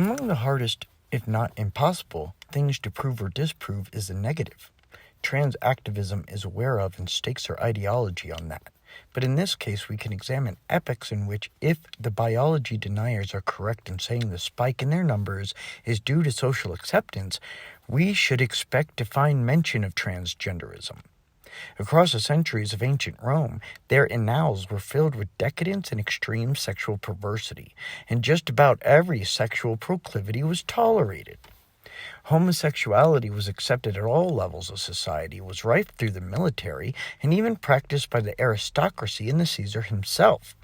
Among the hardest, if not impossible, things to prove or disprove is the negative. Trans activism is aware of and stakes their ideology on that. But in this case, we can examine epochs in which, if the biology deniers are correct in saying the spike in their numbers is due to social acceptance, we should expect to find mention of transgenderism. Across the centuries of ancient Rome, their annals were filled with decadence and extreme sexual perversity, and just about every sexual proclivity was tolerated. Homosexuality was accepted at all levels of society, was rife through the military, and even practiced by the aristocracy and the Caesar himself.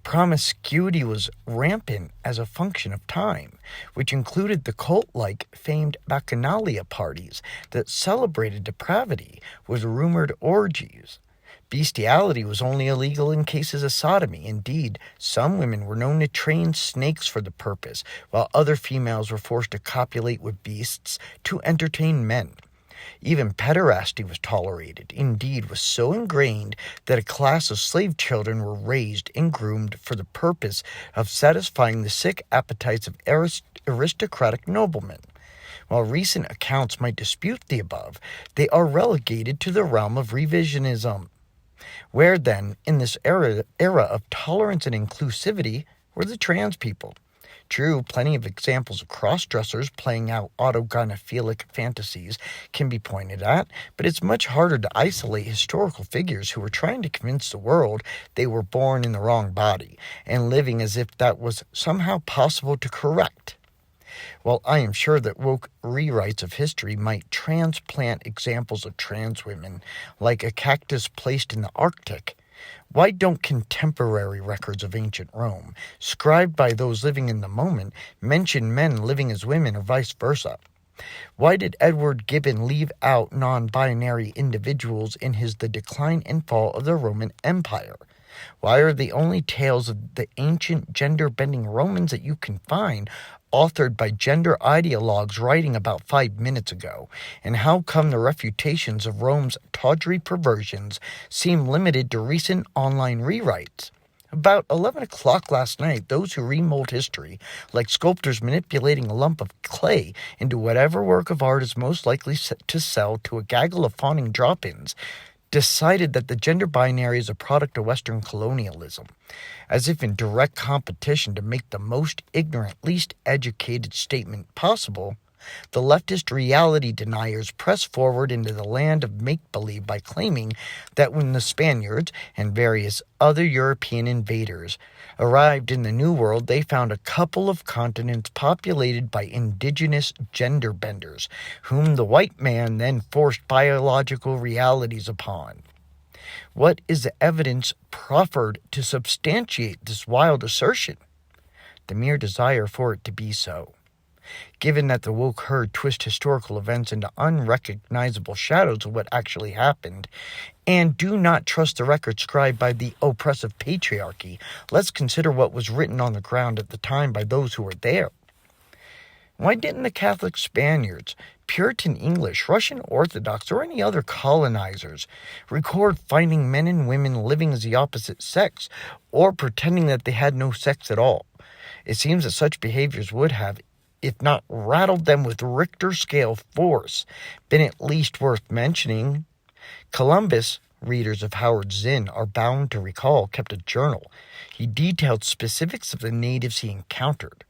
Promiscuity was rampant as a function of time, which included the cult-like famed bacchanalia parties that celebrated depravity with rumored orgies. Bestiality was only illegal in cases of sodomy. Indeed, some women were known to train snakes for the purpose, while other females were forced to copulate with beasts to entertain men. Even pederasty was tolerated, indeed was so ingrained that a class of slave children were raised and groomed for the purpose of satisfying the sick appetites of aristocratic noblemen. While recent accounts might dispute the above, they are relegated to the realm of revisionism. Where then, in this era of tolerance and inclusivity, were the trans people? True, plenty of examples of cross-dressers playing out autogynephilic fantasies can be pointed at, but it's much harder to isolate historical figures who were trying to convince the world they were born in the wrong body, and living as if that was somehow possible to correct. While I am sure that woke rewrites of history might transplant examples of trans women like a cactus placed in the Arctic, why don't contemporary records of ancient Rome, scribed by those living in the moment, mention men living as women or vice versa? Why did Edward Gibbon leave out non-binary individuals in his The Decline and Fall of the Roman Empire? Why are the only tales of the ancient gender-bending Romans that you can find authored by gender ideologues writing about 5 minutes ago? And how come the refutations of Rome's tawdry perversions seem limited to recent online rewrites? About 11 o'clock last night, those who remold history, like sculptors manipulating a lump of clay into whatever work of art is most likely to sell to a gaggle of fawning drop-ins, decided that the gender binary is a product of Western colonialism, as if in direct competition to make the most ignorant, least educated statement possible. The leftist reality deniers press forward into the land of make-believe by claiming that when the Spaniards and various other European invaders arrived in the New World, they found a couple of continents populated by indigenous gender benders, whom the white man then forced biological realities upon. What is the evidence proffered to substantiate this wild assertion? The mere desire for it to be so. Given that the woke herd twist historical events into unrecognizable shadows of what actually happened, and do not trust the record scribed by the oppressive patriarchy, let's consider what was written on the ground at the time by those who were there. Why didn't the Catholic Spaniards, Puritan English, Russian Orthodox, or any other colonizers record finding men and women living as the opposite sex, or pretending that they had no sex at all? It seems that such behaviors would have, if not rattled them with Richter scale force, been at least worth mentioning. Columbus, readers of Howard Zinn are bound to recall, kept a journal. He detailed specifics of the natives he encountered.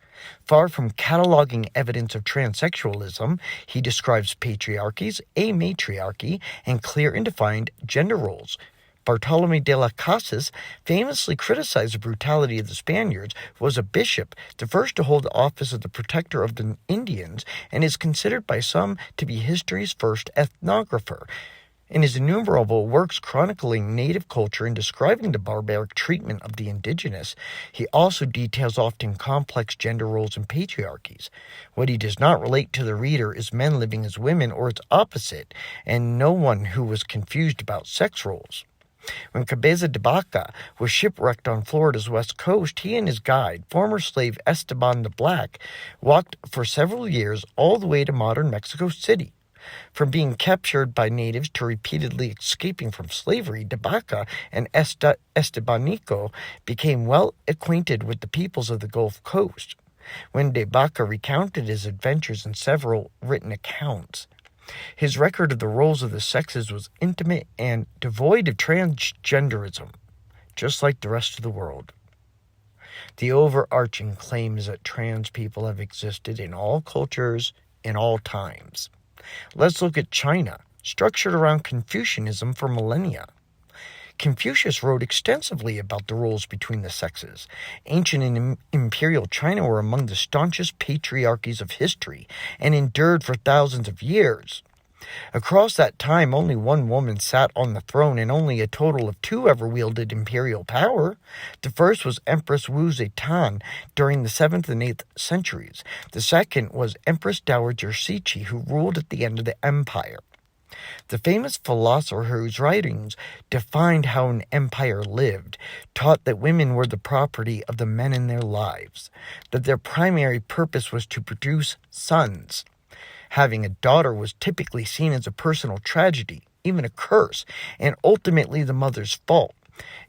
Far from cataloging evidence of transsexualism, he describes patriarchies, a matriarchy, and clear and defined gender roles. Bartolome de las Casas famously criticized the brutality of the Spaniards, was a bishop, the first to hold the office of the protector of the Indians, and is considered by some to be history's first ethnographer. In his innumerable works chronicling native culture and describing the barbaric treatment of the indigenous, he also details often complex gender roles and patriarchies. What he does not relate to the reader is men living as women or its opposite, and no one who was confused about sex roles. When Cabeza de Vaca was shipwrecked on Florida's west coast, he and his guide, former slave Esteban the Black, walked for several years all the way to modern Mexico City. From being captured by natives to repeatedly escaping from slavery, de Vaca and Estebanico became well acquainted with the peoples of the Gulf Coast. when De Baca recounted his adventures in several written accounts. His record of the roles of the sexes was intimate and devoid of transgenderism, just like the rest of the world. The overarching claim is that trans people have existed in all cultures, in all times. Let's look at China, structured around Confucianism for millennia. Confucius wrote extensively about the roles between the sexes. Ancient and imperial China were among the staunchest patriarchies of history and endured for thousands of years. Across that time, only one woman sat on the throne, and only a total of 2 ever wielded imperial power. The first was Empress Wu Zetian during the 7th and 8th centuries. The second was Empress Dowager Cixi, who ruled at the end of the empire. The famous philosopher whose writings defined how an empire lived taught that women were the property of the men in their lives, that their primary purpose was to produce sons. Having a daughter was typically seen as a personal tragedy, even a curse, and ultimately the mother's fault.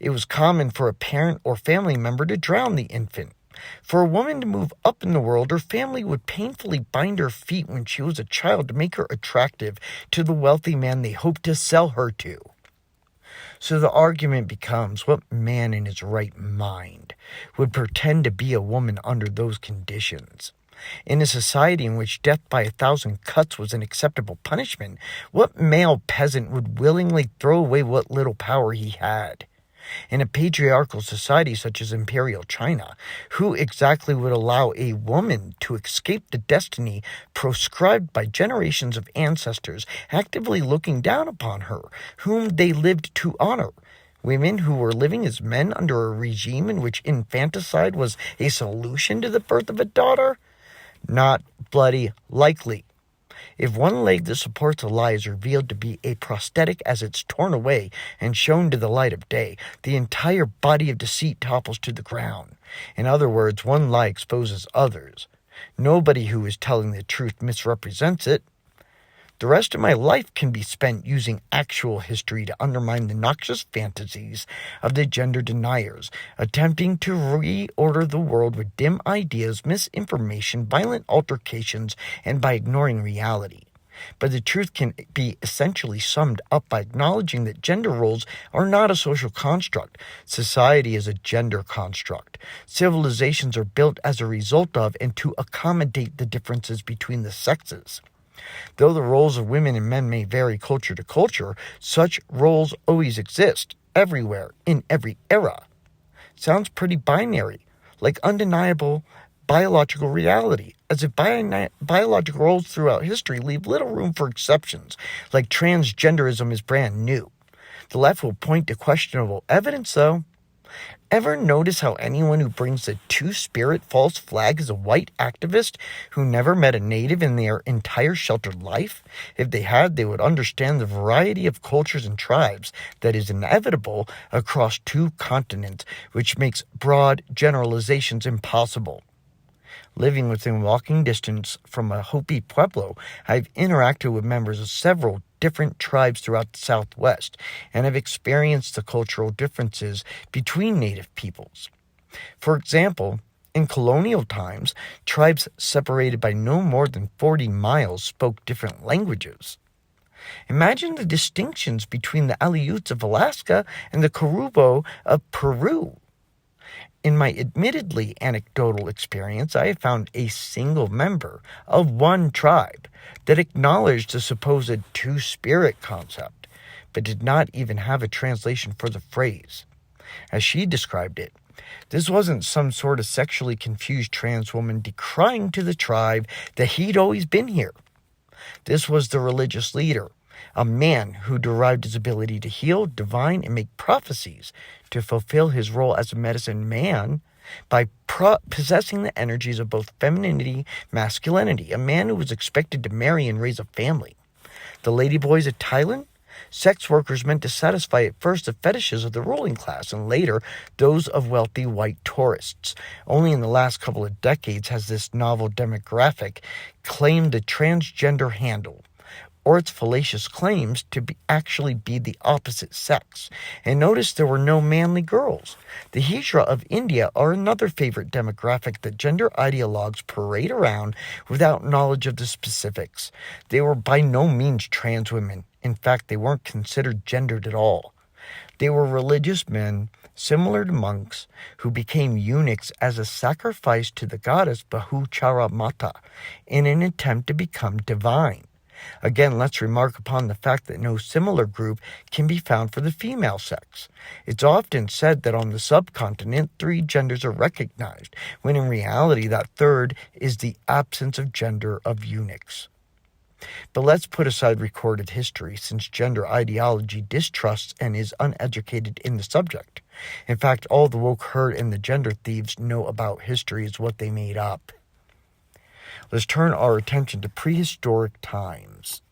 It was common for a parent or family member to drown the infant. For a woman to move up in the world, her family would painfully bind her feet when she was a child to make her attractive to the wealthy man they hoped to sell her to. So the argument becomes, what man in his right mind would pretend to be a woman under those conditions? In a society in which death by 1,000 cuts was an acceptable punishment, what male peasant would willingly throw away what little power he had? In a patriarchal society such as Imperial China, who exactly would allow a woman to escape the destiny proscribed by generations of ancestors actively looking down upon her, whom they lived to honor? Women who were living as men under a regime in which infanticide was a solution to the birth of a daughter? Not bloody likely. If one leg that supports a lie is revealed to be a prosthetic as it's torn away and shown to the light of day, the entire body of deceit topples to the ground. In other words, one lie exposes others. Nobody who is telling the truth misrepresents it. The rest of my life can be spent using actual history to undermine the noxious fantasies of the gender deniers, attempting to reorder the world with dim ideas, misinformation, violent altercations, and by ignoring reality. But the truth can be essentially summed up by acknowledging that gender roles are not a social construct. Society is a gender construct. Civilizations are built as a result of and to accommodate the differences between the sexes. Though the roles of women and men may vary culture to culture, such roles always exist, everywhere, in every era. Sounds pretty binary, like undeniable biological reality, as if biological roles throughout history leave little room for exceptions, like transgenderism is brand new. The left will point to questionable evidence, though. Ever notice how anyone who brings the two-spirit false flag is a white activist who never met a native in their entire sheltered life? If they had, they would understand the variety of cultures and tribes that is inevitable across 2 continents, which makes broad generalizations impossible. Living within walking distance from a Hopi Pueblo, I've interacted with members of several different tribes throughout the Southwest and have experienced the cultural differences between native peoples. For example, in colonial times, tribes separated by no more than 40 miles spoke different languages. Imagine the distinctions between the Aleuts of Alaska and the Corubo of Peru. In my admittedly anecdotal experience, I have found a single member of one tribe that acknowledged the supposed two-spirit concept, but did not even have a translation for the phrase. As she described it, this wasn't some sort of sexually confused trans woman decrying to the tribe that he'd always been here. This was the religious leader, a man who derived his ability to heal, divine, and make prophecies to fulfill his role as a medicine man by possessing the energies of both femininity, masculinity, a man who was expected to marry and raise a family. The ladyboys of Thailand? Sex workers meant to satisfy at first the fetishes of the ruling class and later those of wealthy white tourists. Only in the last couple of decades has this novel demographic claimed the transgender handle. or its fallacious claims to actually be the opposite sex. And notice there were no manly girls. The Hijra of India are another favorite demographic that gender ideologues parade around without knowledge of the specifics. They were by no means trans women. In fact, they weren't considered gendered at all. They were religious men, similar to monks, who became eunuchs as a sacrifice to the goddess Bahuchara Mata in an attempt to become divine. Again, let's remark upon the fact that no similar group can be found for the female sex. It's often said that on the subcontinent, 3 genders are recognized, when in reality that third is the absence of gender of eunuchs. But let's put aside recorded history, since gender ideology distrusts and is uneducated in the subject. In fact, all the woke herd and the gender thieves know about history is what they made up. Let's turn our attention to prehistoric times.